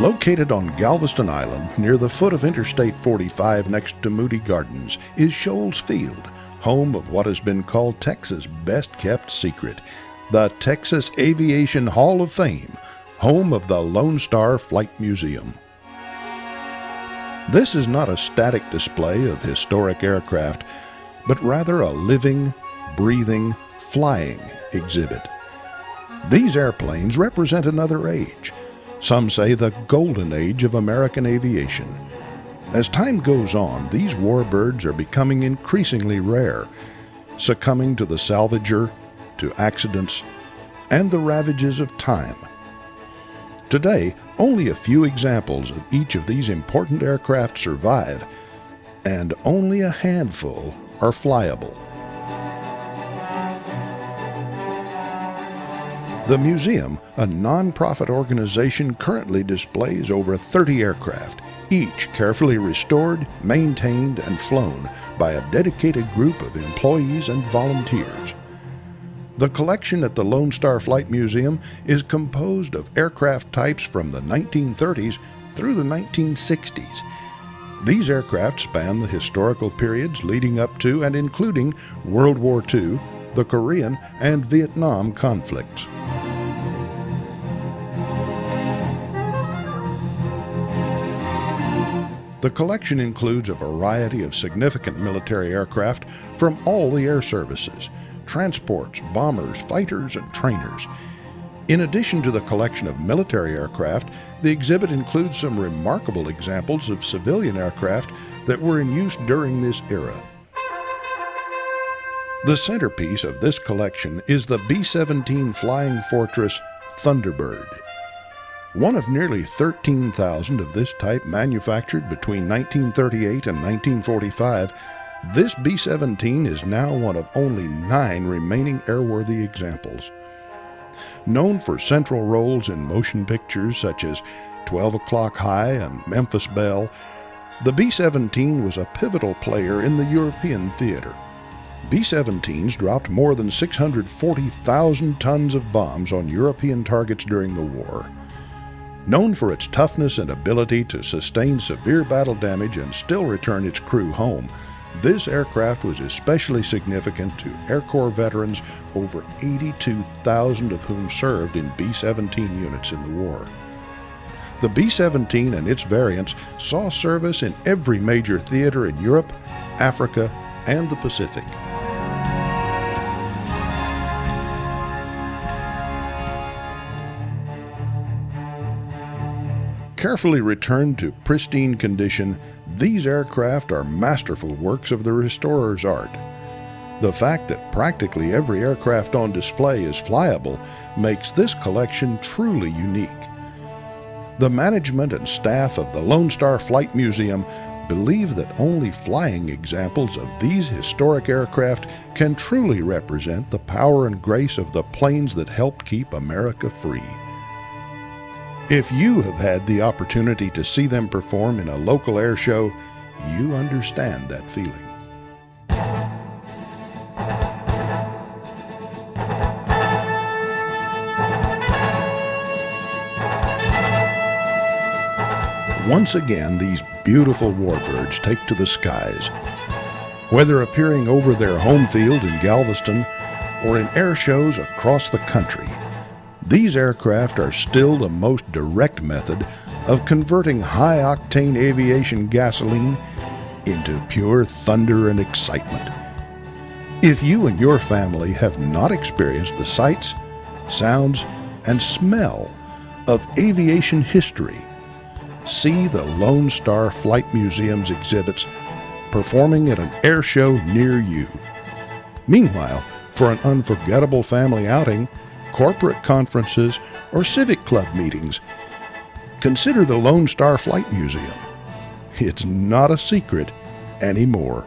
Located on Galveston Island, near the foot of Interstate 45 next to Moody Gardens, is Shoals Field, home of what has been called Texas' best-kept secret, the Texas Aviation Hall of Fame, home of the Lone Star Flight Museum. This is not a static display of historic aircraft, but rather a living, breathing, flying exhibit. These airplanes represent another age. Some say the golden age of American aviation. As time goes on, these warbirds are becoming increasingly rare, succumbing to the salvager, to accidents, and the ravages of time. Today, only a few examples of each of these important aircraft survive, and only a handful are flyable. The museum, a non-profit organization, currently displays over 30 aircraft, each carefully restored, maintained, and flown by a dedicated group of employees and volunteers. The collection at the Lone Star Flight Museum is composed of aircraft types from the 1930s through the 1960s. These aircraft span the historical periods leading up to and including World War II, the Korean and Vietnam conflicts. The collection includes a variety of significant military aircraft from all the air services, transports, bombers, fighters, and trainers. In addition to the collection of military aircraft, the exhibit includes some remarkable examples of civilian aircraft that were in use during this era. The centerpiece of this collection is the B-17 Flying Fortress Thunderbird. One of nearly 13,000 of this type manufactured between 1938 and 1945, this B-17 is now one of only 9 remaining airworthy examples. Known for central roles in motion pictures such as 12 O'Clock High and Memphis Belle, the B-17 was a pivotal player in the European theater. B-17s dropped more than 640,000 tons of bombs on European targets during the war. Known for its toughness and ability to sustain severe battle damage and still return its crew home, this aircraft was especially significant to Air Corps veterans, over 82,000 of whom served in B-17 units in the war. The B-17 and its variants saw service in every major theater in Europe, Africa, and the Pacific. Carefully returned to pristine condition, these aircraft are masterful works of the restorer's art. The fact that practically every aircraft on display is flyable makes this collection truly unique. The management and staff of the Lone Star Flight Museum believe that only flying examples of these historic aircraft can truly represent the power and grace of the planes that helped keep America free. If you have had the opportunity to see them perform in a local air show, you understand that feeling. Once again, these beautiful warbirds take to the skies. Whether appearing over their home field in Galveston or in air shows across the country, these aircraft are still the most direct method of converting high-octane aviation gasoline into pure thunder and excitement. If you and your family have not experienced the sights, sounds, and smell of aviation history, see the Lone Star Flight Museum's exhibits performing at an air show near you. Meanwhile, for an unforgettable family outing, corporate conferences, or civic club meetings, consider the Lone Star Flight Museum. It's not a secret anymore.